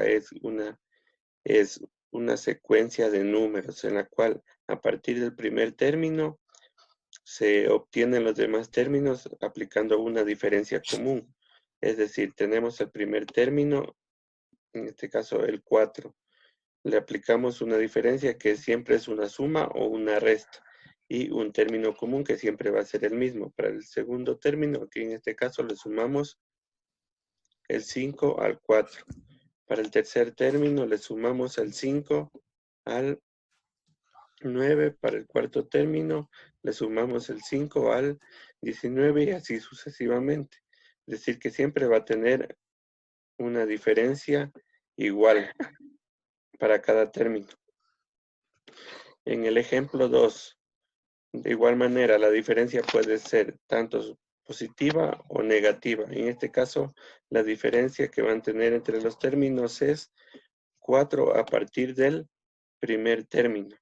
aritmética es una secuencia de números en la cual a partir del primer término se obtienen los demás términos aplicando una diferencia común. Es decir, tenemos el primer término, en este caso el 4. Le aplicamos una diferencia que siempre es una suma o una resta y un término común que siempre va a ser el mismo. Para el segundo término, aquí en este caso le sumamos el 5 al 4. Para el tercer término le sumamos el 5 al 9. Para el cuarto término le sumamos el 5 al 19 y así sucesivamente. Es decir, que siempre va a tener una diferencia igual para cada término. En el ejemplo 2, de igual manera, la diferencia puede ser tanto positiva o negativa. En este caso, la diferencia que van a tener entre los términos es 4 a partir del primer término.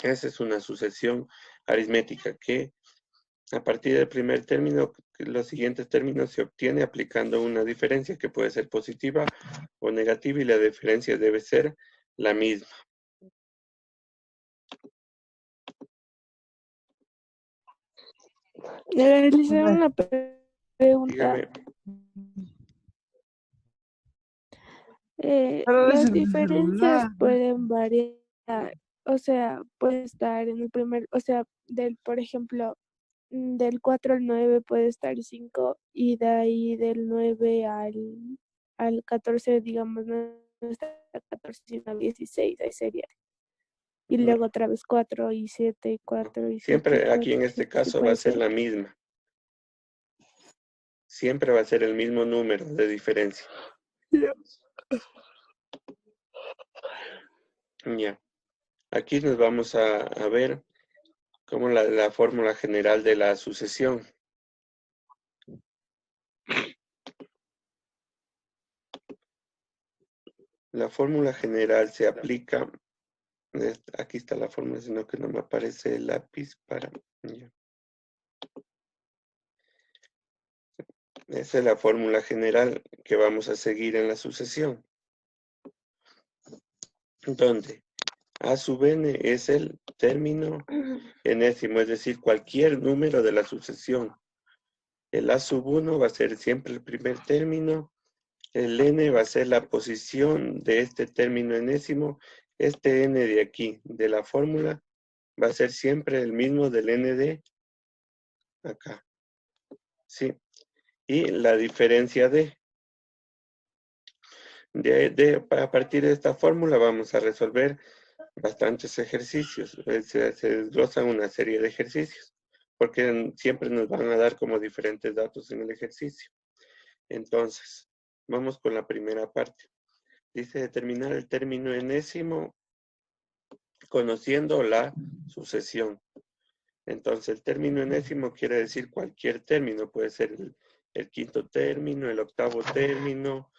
Esa es una sucesión aritmética que a partir del primer término, los siguientes términos se obtiene aplicando una diferencia que puede ser positiva o negativa y la diferencia debe ser la misma. Le realicé una pregunta. Dígame. Las diferencias pueden variar, o sea, puede estar en el primer, o sea, por ejemplo, del 4 al 9 puede estar 5 y de ahí del 9 al 14, digamos, no está 14 sino 16, ahí sería. Y luego otra vez 4 y 7, 4 y 7, Siempre 4 aquí en y este 7, sí caso va puede a ser ser. la misma. Siempre va a ser el mismo número de diferencia. Ya. Aquí nos vamos a ver como la fórmula general de la sucesión. La fórmula general se aplica, aquí está la fórmula, sino que no me aparece el lápiz para... Ya. Esa es la fórmula general que vamos a seguir en la sucesión. Donde A sub n es el término enésimo, es decir, cualquier número de la sucesión. El A sub 1 va a ser siempre el primer término. El n va a ser la posición de este término enésimo. Este n de aquí, de la fórmula, va a ser siempre el mismo del n de acá. ¿Sí? Y la diferencia a partir de esta fórmula vamos a resolver bastantes ejercicios. Se desglosan una serie de ejercicios, porque siempre nos van a dar como diferentes datos en el ejercicio. Entonces, vamos con la primera parte. Dice determinar el término enésimo conociendo la sucesión. Entonces, el término enésimo quiere decir cualquier término. Puede ser el quinto término, el octavo término.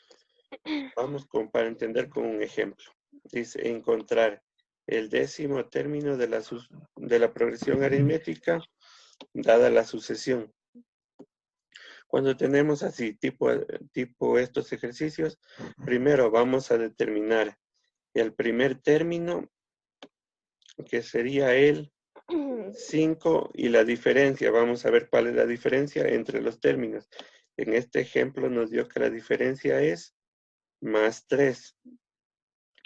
Vamos para entender con un ejemplo. Dice encontrar el décimo término de la progresión aritmética dada la sucesión. Cuando tenemos así, tipo estos ejercicios, primero vamos a determinar el primer término, que sería el 5, y la diferencia. Vamos a ver cuál es la diferencia entre los términos. En este ejemplo nos dio que la diferencia es más 3.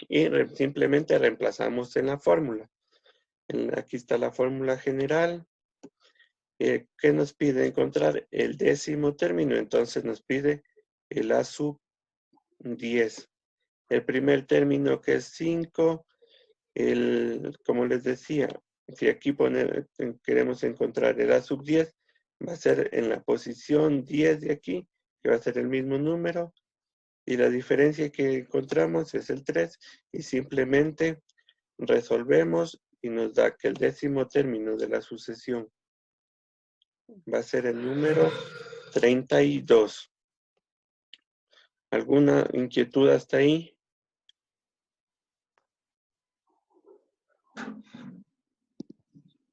Y simplemente reemplazamos en la fórmula. Aquí está la fórmula general. ¿Qué nos pide? Encontrar el décimo término. Entonces nos pide el A sub 10. El primer término que es 5. Como les decía, si aquí queremos encontrar el A sub 10, va a ser en la posición 10 de aquí, que va a ser el mismo número. Y la diferencia que encontramos es el 3. Y simplemente resolvemos y nos da que el décimo término de la sucesión va a ser el número 32. ¿Alguna inquietud hasta ahí?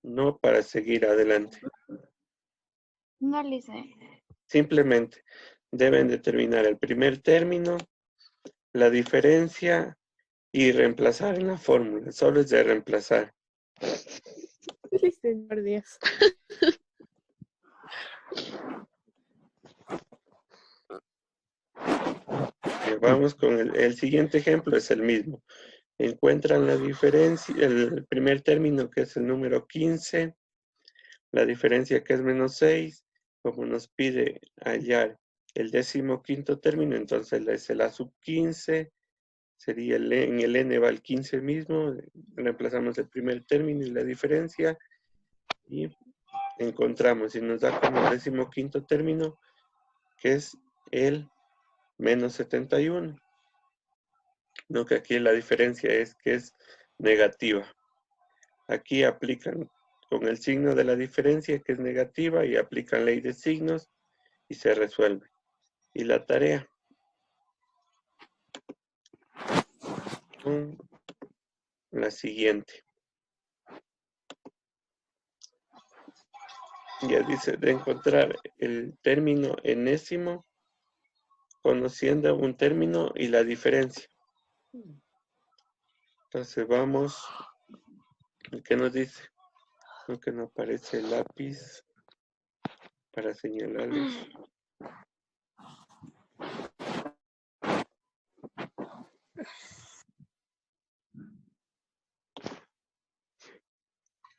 No, para seguir adelante. No le sé. Simplemente deben determinar el primer término la diferencia y reemplazar en la fórmula. Solo es de reemplazar. Sí, señor Dios. Vamos con el siguiente ejemplo, es el mismo. Encuentran la diferencia, el primer término que es el número 15, la diferencia que es menos 6, como nos pide hallar el 15º término, entonces es el A sub 15, sería en el n va el 15 mismo, reemplazamos el primer término y la diferencia, y encontramos, y nos da como el 15º término, que es el menos 71. No, que aquí la diferencia es que es negativa. Aquí aplican con el signo de la diferencia que es negativa y aplican ley de signos y se resuelve. Y la tarea. La siguiente. Ya dice de encontrar el término enésimo conociendo un término y la diferencia. Entonces vamos. ¿Qué nos dice? Aunque no aparece el lápiz para señalarles.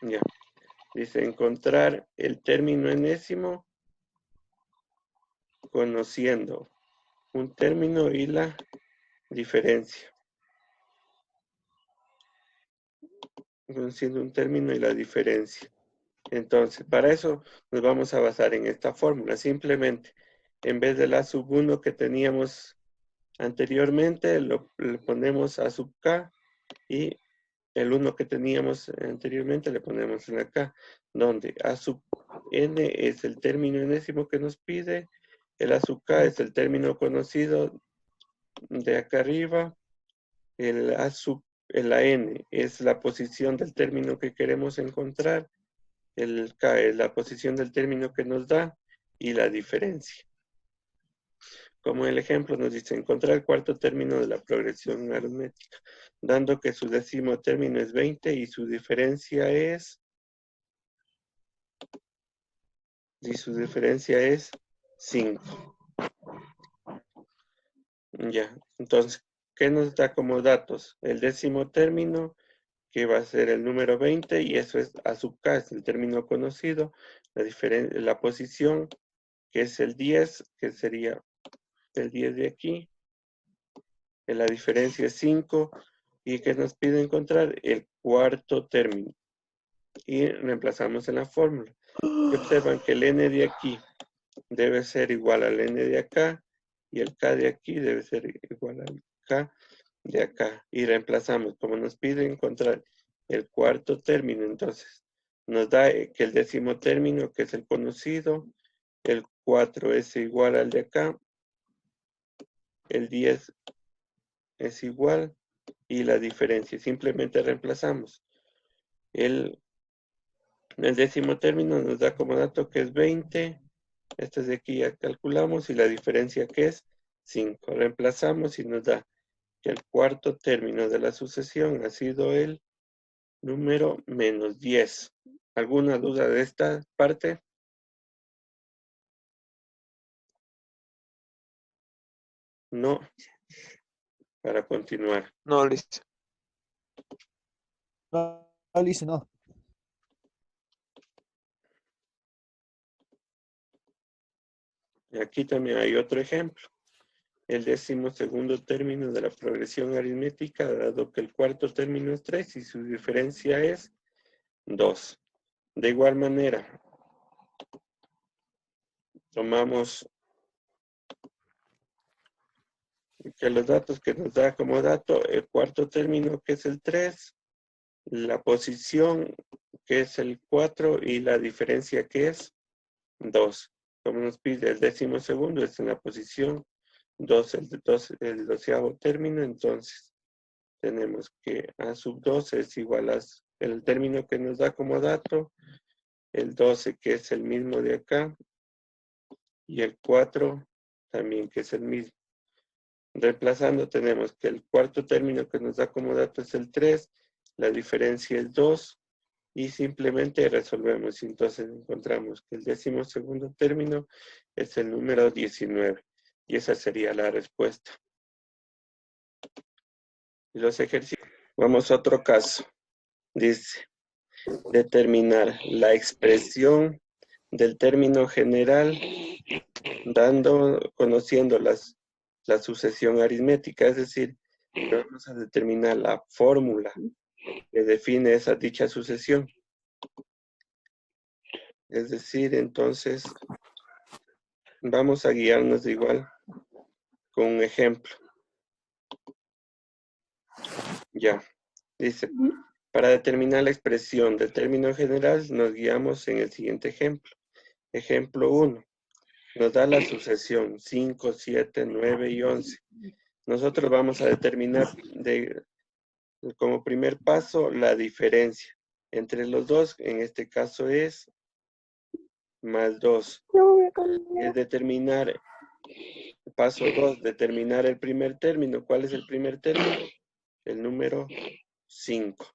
Ya. Dice encontrar el término enésimo conociendo un término y la diferencia. Conociendo un término y la diferencia. Entonces, para eso nos vamos a basar en esta fórmula. Simplemente, en vez de la sub 1 que teníamos anteriormente, le ponemos a sub k y el 1 que teníamos anteriormente le ponemos en la k, donde a sub n es el término enésimo que nos pide, el a sub k es el término conocido de acá arriba, el la n es la posición del término que queremos encontrar, el k es la posición del término que nos da y la diferencia. Como el ejemplo nos dice, encontrar el cuarto término de la progresión aritmética, dando que su décimo término es 20 y su diferencia es 5. Ya, entonces, ¿qué nos da como datos? El décimo término, que va a ser el número 20, y eso es a sub k, es el término conocido, la posición, que es el 10, que sería el 10 de aquí, la diferencia es 5, y que nos pide encontrar el cuarto término. Y reemplazamos en la fórmula. Y observan que el n de aquí debe ser igual al n de acá, y el k de aquí debe ser igual al k de acá. Y reemplazamos, como nos pide encontrar el cuarto término, entonces nos da que el décimo término, que es el conocido, el 4 es igual al de acá, el 10 es igual, y la diferencia, simplemente reemplazamos. El décimo término nos da como dato que es 20, este de aquí ya calculamos, y la diferencia que es 5. Reemplazamos y nos da que el cuarto término de la sucesión ha sido el número menos 10. ¿Alguna duda de esta parte? No. Para continuar. No, listo. No, listo, no. Y aquí también hay otro ejemplo. El 12º término de la progresión aritmética, dado que el cuarto término es 3 y su diferencia es 2. De igual manera, tomamos que los datos que nos da como dato el cuarto término, que es el 3, la posición, que es el 4, y la diferencia, que es 2. Como nos pide el 12º, es en la posición 2, el 12º término, entonces tenemos que A sub 12 es igual a el término que nos da como dato, el 12 que es el mismo de acá, y el 4 también que es el mismo. Reemplazando tenemos que el cuarto término que nos da como dato es el 3, la diferencia es 2 y simplemente resolvemos. Entonces encontramos que el 12º término es el número 19 y esa sería la respuesta. Y los ejercicios. Vamos a otro caso. Dice, determinar la expresión del término general conociendo la sucesión aritmética, es decir, vamos a determinar la fórmula que define esa dicha sucesión. Es decir, entonces, vamos a guiarnos igual con un ejemplo. Ya, dice, para determinar la expresión del término general, nos guiamos en el siguiente ejemplo. Ejemplo 1. Nos da la sucesión 5, 7, 9 y 11. Nosotros vamos a determinar como primer paso la diferencia entre los dos, en este caso es más 2. Es determinar, paso 2, determinar el primer término. ¿Cuál es el primer término? El número 5.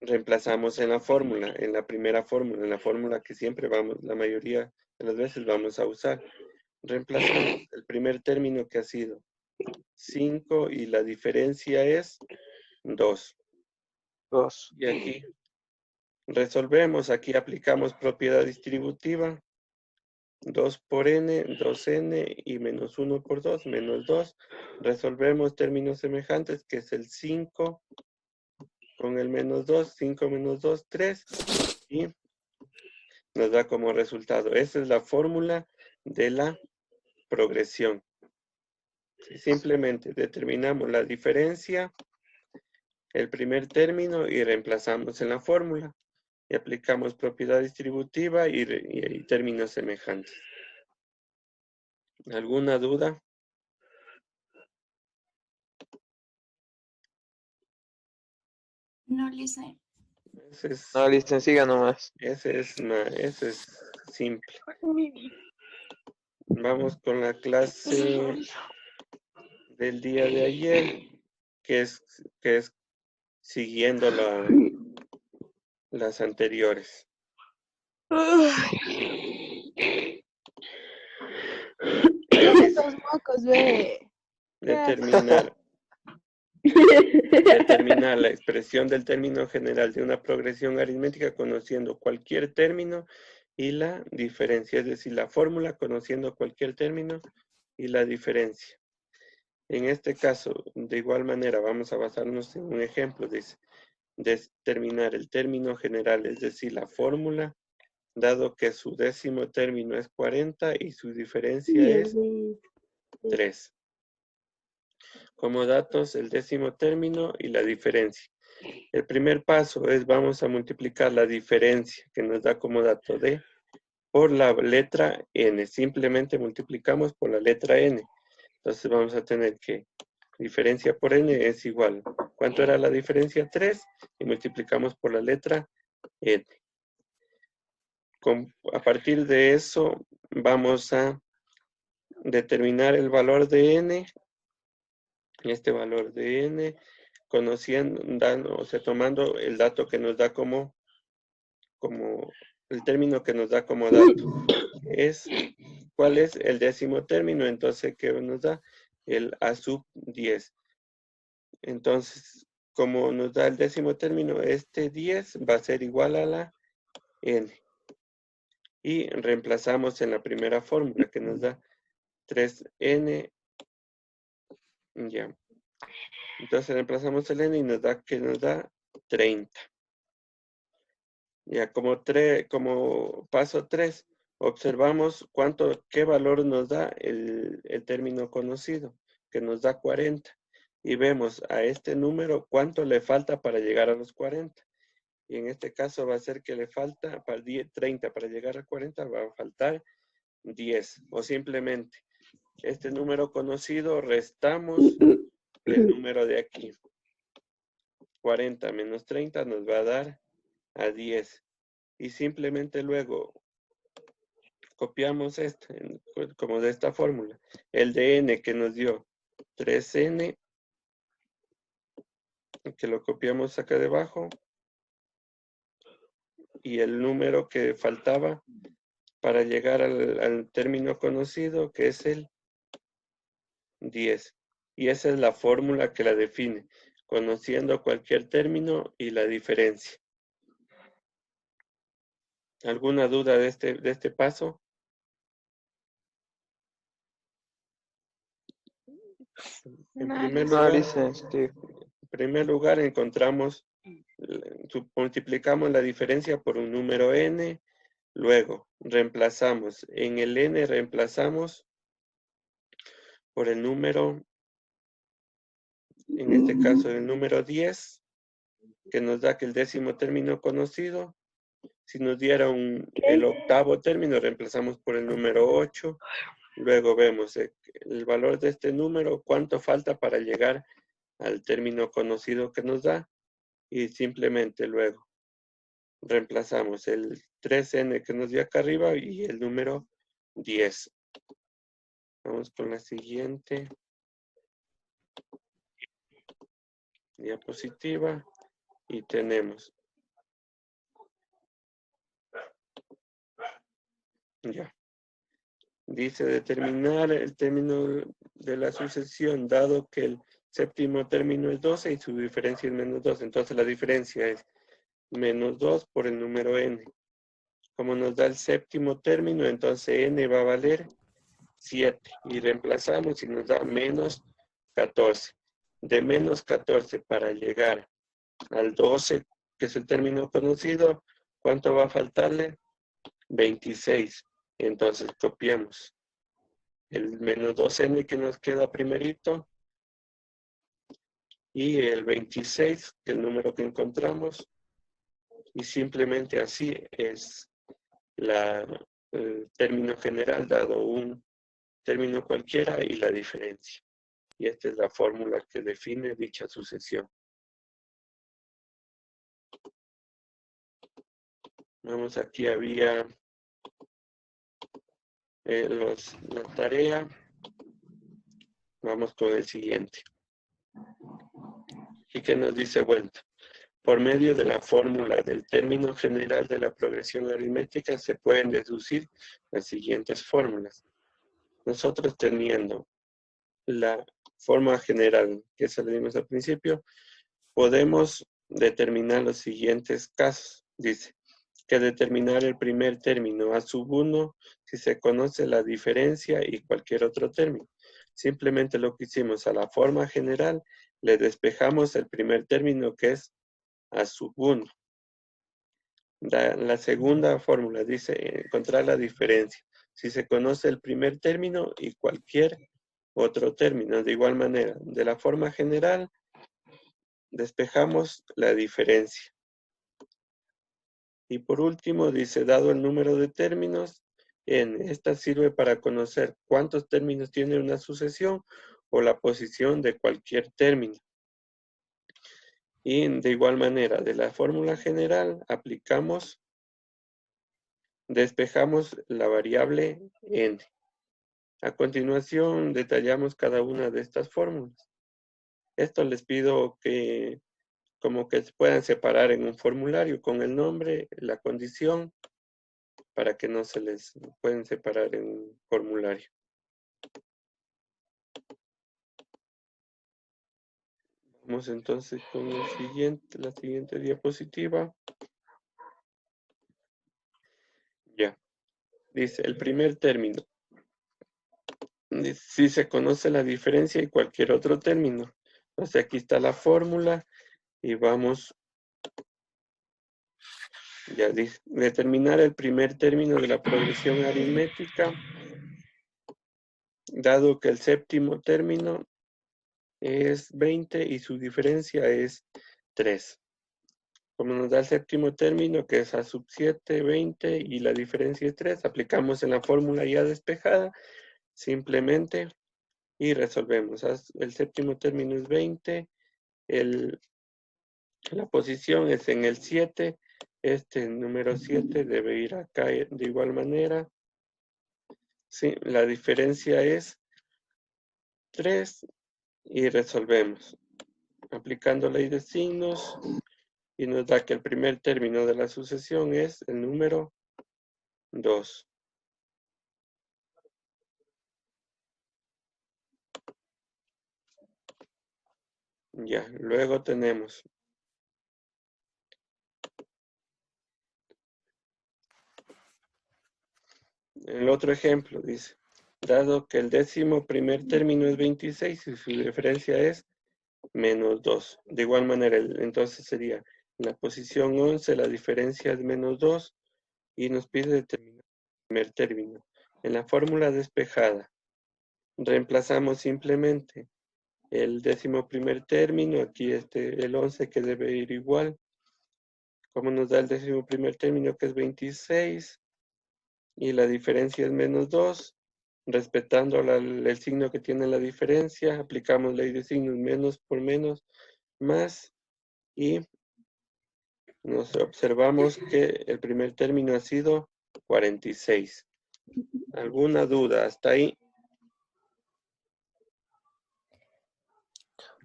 Reemplazamos en la fórmula, en la primera fórmula, en la fórmula que siempre la mayoría de las veces vamos a usar. Reemplazamos el primer término que ha sido 5 y la diferencia es 2. 2. Y aquí resolvemos, aquí aplicamos propiedad distributiva. 2 por n, 2n y menos 1 por 2, menos 2. Resolvemos términos semejantes, que es el 5 con el menos 2, 5 menos 2, 3. Y nos da como resultado. Esa es la fórmula de la progresión. Simplemente determinamos la diferencia, el primer término y reemplazamos en la fórmula. Y aplicamos propiedad distributiva y términos semejantes. ¿Alguna duda? No le sé. No, listo, siga nomás. Ese es simple. Vamos con la clase del día de ayer, que es siguiendo las anteriores. Esos mocos, ve. Determinar la expresión del término general de una progresión aritmética conociendo cualquier término y la diferencia, es decir, la fórmula conociendo cualquier término y la diferencia. En este caso, de igual manera, vamos a basarnos en un ejemplo, dice, determinar el término general, es decir, la fórmula, dado que su décimo término es 40 y su diferencia es 3. Como datos, el décimo término y la diferencia. El primer paso es, vamos a multiplicar la diferencia que nos da como dato D por la letra N. Simplemente multiplicamos por la letra N. Entonces vamos a tener que diferencia por N es igual. ¿Cuánto era la diferencia? 3. Y multiplicamos por la letra N. A partir de eso vamos a determinar el valor de N. Este valor de N, tomando el dato que nos da como el término que nos da como dato. ¿Cuál es el décimo término? Entonces, ¿qué nos da? El A sub 10. Entonces, como nos da el décimo término, este 10 va a ser igual a la N. Y reemplazamos en la primera fórmula que nos da 3N. Ya. Entonces reemplazamos el N y nos da 30. Ya, como paso 3, observamos qué valor nos da el término conocido, que nos da 40. Y vemos a este número cuánto le falta para llegar a los 40. Y en este caso va a ser que le falta para 30, para llegar a 40 va a faltar 10. O simplemente, este número conocido, restamos el número de aquí. 40 menos 30 nos va a dar a 10. Y simplemente luego copiamos esto como de esta fórmula. El de n que nos dio 3n, que lo copiamos acá debajo, y el número que faltaba para llegar al término conocido, que es el 10. Y esa es la fórmula que la define, conociendo cualquier término y la diferencia. ¿Alguna duda de este paso? En primer lugar, encontramos, multiplicamos la diferencia por un número n, luego reemplazamos. En el n reemplazamos por el número, en este caso el número 10, que nos da que el décimo término conocido. Si nos diera el octavo término, reemplazamos por el número 8. Luego vemos el valor de este número, cuánto falta para llegar al término conocido que nos da. Y simplemente luego reemplazamos el 3n que nos dio acá arriba y el número 10. Vamos con la siguiente diapositiva y tenemos. Ya. Dice determinar el término de la sucesión, dado que el séptimo término es 12 y su diferencia es menos 2. Entonces la diferencia es menos 2 por el número n. Como nos da el séptimo término, entonces n va a valer 7. Y reemplazamos y nos da menos 14. De menos 14 para llegar al 12, que es el término conocido, ¿cuánto va a faltarle? 26. Entonces copiamos el menos 2n que nos queda primerito y el 26, que es el número que encontramos, y simplemente así es el término general dado un término cualquiera y la diferencia. Y esta es la fórmula que define dicha sucesión. Vamos, aquí había la tarea. Vamos con el siguiente. ¿Y qué nos dice vuelta? Por medio de la fórmula del término general de la progresión aritmética se pueden deducir las siguientes fórmulas. Nosotros teniendo la forma general que se le dimos al principio, podemos determinar los siguientes casos. Dice que determinar el primer término a sub 1 si se conoce la diferencia y cualquier otro término. Simplemente lo que hicimos a la forma general, le despejamos el primer término que es a sub 1. La segunda fórmula dice encontrar la diferencia. Si se conoce el primer término y cualquier otro término. De igual manera, de la forma general, despejamos la diferencia. Y por último, dice, dado el número de términos, esta sirve para conocer cuántos términos tiene una sucesión o la posición de cualquier término. Y de igual manera, de la fórmula general, despejamos la variable n. A continuación, detallamos cada una de estas fórmulas. Esto les pido que como que se puedan separar en un formulario con el nombre, la condición, para que no se les pueden separar en un formulario. Vamos entonces con la siguiente diapositiva. Ya. Dice, el primer término. Si se conoce la diferencia y cualquier otro término. Entonces aquí está la fórmula y vamos. Ya dice, determinar el primer término de la progresión aritmética, dado que el séptimo término es 20 y su diferencia es 3. Como nos da el séptimo término, que es a sub 7, 20, y la diferencia es 3, aplicamos en la fórmula ya despejada, simplemente, y resolvemos. El séptimo término es 20, la posición es en el 7, este número 7 debe ir acá de igual manera. Sí, la diferencia es 3 y resolvemos. Aplicando ley de signos y nos da que el primer término de la sucesión es el número 2. Ya, luego tenemos el otro ejemplo, dice, dado que el décimo primer término es 26 y su diferencia es menos 2. De igual manera, entonces sería en la posición 11, la diferencia es menos 2 y nos pide determinar el primer término. En la fórmula despejada, reemplazamos simplemente el décimo primer término, aquí el 11 que debe ir igual, como nos da el décimo primer término que es 26 y la diferencia es menos 2, respetando el signo que tiene la diferencia, aplicamos ley de signos menos por menos, más, y nos observamos que el primer término ha sido 46. ¿Alguna duda hasta ahí?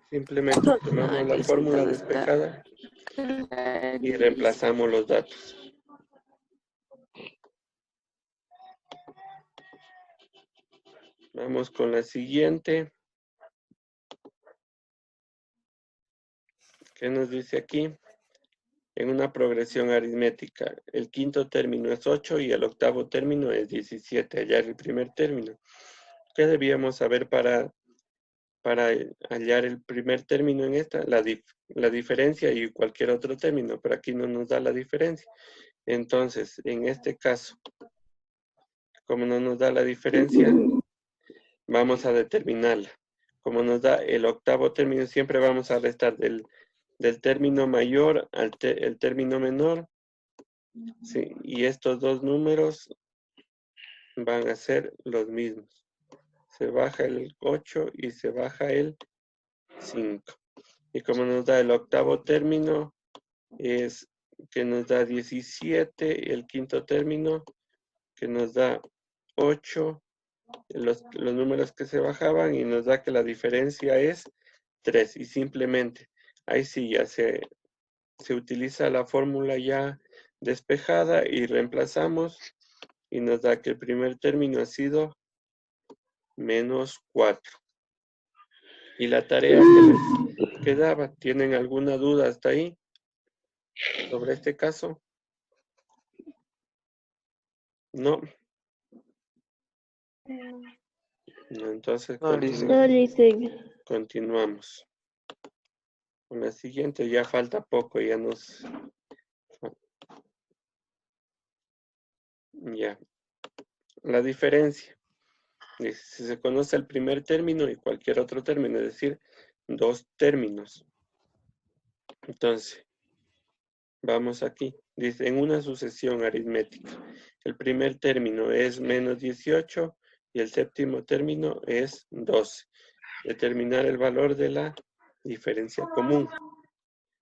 Simplemente tomamos la fórmula despejada y reemplazamos los datos. Vamos con la siguiente. ¿Qué nos dice aquí? En una progresión aritmética, el quinto término es 8 y el octavo término es 17. Hallar el primer término. ¿Qué debíamos saber para hallar el primer término en esta? La diferencia y cualquier otro término, pero aquí no nos da la diferencia. Entonces, en este caso, como no nos da la diferencia, vamos a determinarla. Como nos da el octavo término, siempre vamos a restar del término mayor al el término menor. Sí, y estos dos números van a ser los mismos. Se baja el 8 y se baja el 5. Y como nos da el octavo término, es que nos da 17, el quinto término que nos da 8, los números que se bajaban, y nos da que la diferencia es 3. Y simplemente, ahí sí ya se utiliza la fórmula ya despejada y reemplazamos, y nos da que el primer término ha sido menos 4. Y la tarea que les quedaba, ¿tienen alguna duda hasta ahí sobre este caso? No. No, entonces No, listo. continuamos. Con la siguiente ya falta poco, ya nos... Ya. La diferencia. Dice, si se conoce el primer término y cualquier otro término, es decir, dos términos. Entonces, vamos aquí. Dice, en una sucesión aritmética, el primer término es menos 18 y el séptimo término es 12. Determinar el valor de la diferencia común.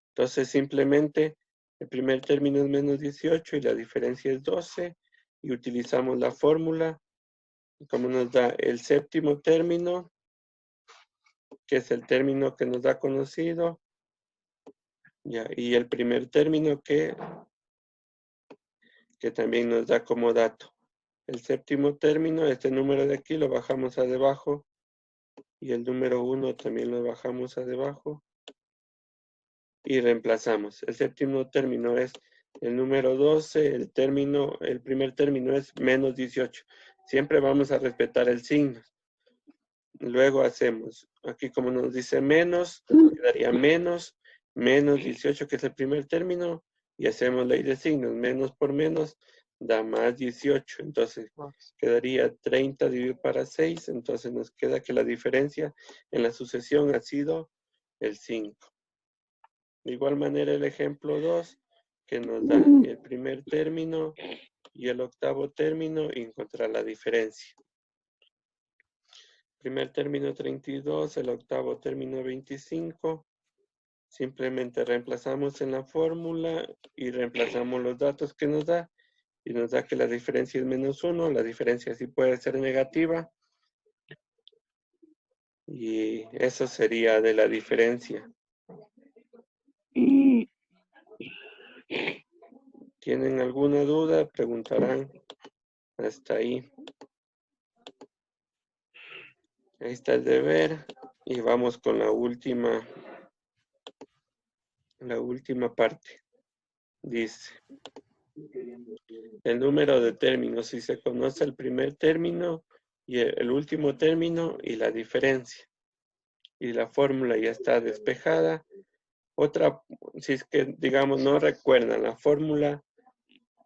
Entonces, simplemente, el primer término es menos 18 y la diferencia es 12. Y utilizamos la fórmula, como nos da el séptimo término, que es el término que nos da conocido, ya, y el primer término que también nos da como dato. El séptimo término, este número de aquí lo bajamos a debajo, y el número 1 también lo bajamos a debajo, y reemplazamos. El séptimo término es el número 12, el primer término es menos 18. Siempre vamos a respetar el signo. Luego hacemos, aquí como nos dice menos, quedaría menos 18, que es el primer término, y hacemos ley de signos. Menos por menos da más 18. Entonces quedaría 30 dividido para 6. Entonces nos queda que la diferencia en la sucesión ha sido el 5. De igual manera el ejemplo 2, que nos da el primer término y el octavo término, y encontrar la diferencia. Primer término 32, el octavo término 25. Simplemente reemplazamos en la fórmula y reemplazamos los datos que nos da. Y nos da que la diferencia es menos 1. La diferencia sí puede ser negativa. Y eso sería de la diferencia. ¿Tienen alguna duda? Preguntarán. Hasta ahí. Ahí está el deber. Y vamos con la última parte. Dice, el número de términos, si se conoce el primer término y el último término y la diferencia. Y la fórmula ya está despejada. Otra, si es que, digamos, no recuerdan la fórmula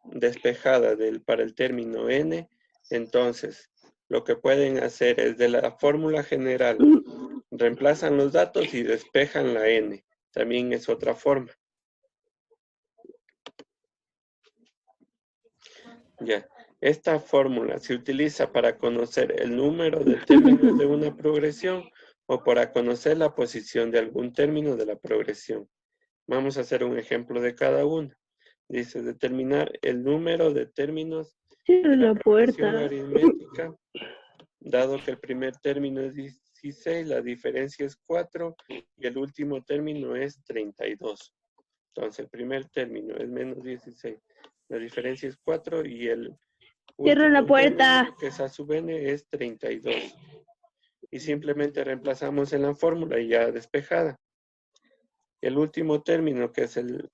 despejada para el término n, entonces lo que pueden hacer es de la fórmula general, reemplazan los datos y despejan la n. También es otra forma. Ya, esta fórmula se utiliza para conocer el número de términos de una progresión o para conocer la posición de algún término de la progresión. Vamos a hacer un ejemplo de cada uno. Dice, determinar el número de términos de la progresión aritmética, dado que el primer término es 16, la diferencia es 4 y el último término es 32. Entonces, el primer término es menos 16. La diferencia es 4 y el Cierra la puerta. Término, que es a sub n, es 32. Y simplemente reemplazamos en la fórmula y ya despejada. El último término, que es el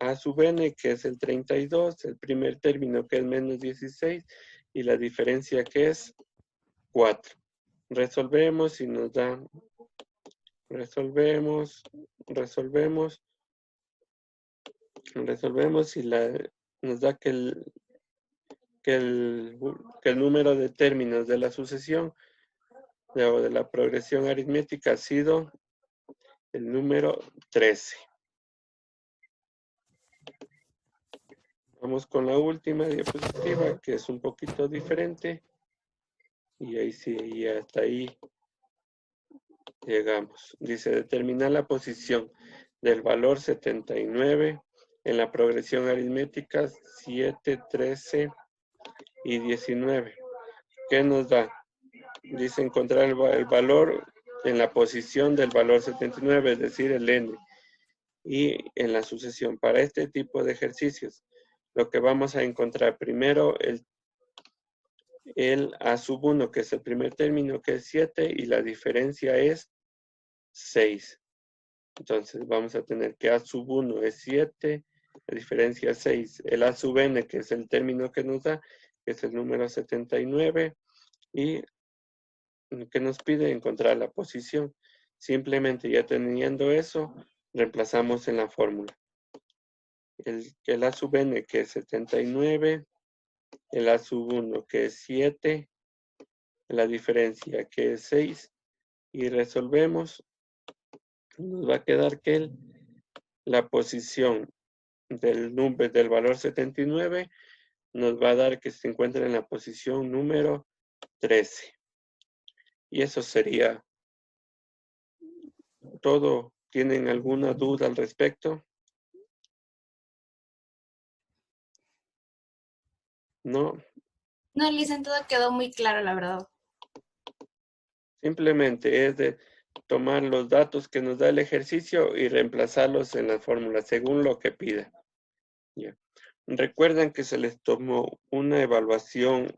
a sub n, que es el 32. El primer término, que es menos 16. Y la diferencia, que es 4. Resolvemos y nos da... Resolvemos y nos da que el número de términos de la sucesión o de la progresión aritmética ha sido el número 13. Vamos con la última diapositiva, que es un poquito diferente. Y ahí sí, y hasta ahí llegamos. Dice, determinar la posición del valor 79 en la progresión aritmética 7, 13 y 19. ¿Qué nos da? Dice encontrar el valor en la posición del valor 79, es decir, el n. Y en la sucesión, para este tipo de ejercicios, lo que vamos a encontrar primero, el a sub 1, que es el primer término, que es 7, y la diferencia es 6. Entonces vamos a tener que a sub 1 es 7, la diferencia es 6. El a sub n, que es el término que nos da, que es el número 79, y que nos pide encontrar la posición. Simplemente ya teniendo eso, reemplazamos en la fórmula. El a sub n, que es 79, el a sub 1, que es 7, la diferencia, que es 6, y resolvemos. Nos va a quedar que la posición del valor 79 nos va a dar que se encuentra en la posición número 13. Y eso sería todo. ¿Tienen alguna duda al respecto? No. No, Lisa, todo quedó muy claro, la verdad. Simplemente es de tomar los datos que nos da el ejercicio y reemplazarlos en la fórmula según lo que pida. Ya. Recuerden que se les tomó una evaluación